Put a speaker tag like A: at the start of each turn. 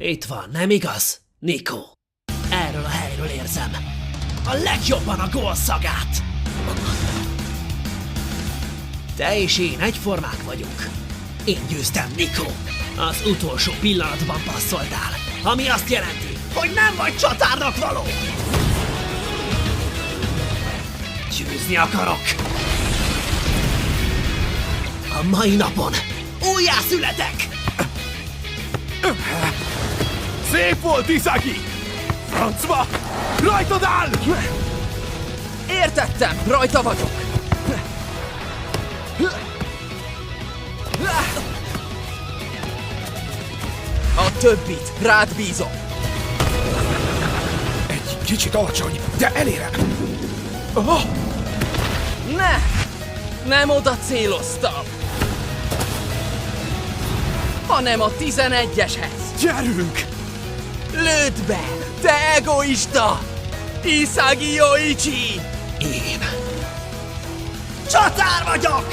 A: Itt van, nem igaz, Nico? Erről a helyről érzem a legjobban a gólszagát. Te és én egyformák vagyunk. Én győztem, Nico. Az utolsó pillanatban passzoltál, ami azt jelenti, hogy nem vagy csatárnak való. Győzni akarok. A mai napon újjászületek!
B: Szép volt, Isagi! Francba! Rajtad áll!
C: Értettem, rajta vagyok! A többit rád bízom!
B: Egy kicsit alacsony, de elérem! Oh!
C: Nem oda céloztam! Hanem a 11-eshez!
B: Gyerünk!
C: Lőd be, te egoista! Isagi Yoichi!
A: Én csatár vagyok!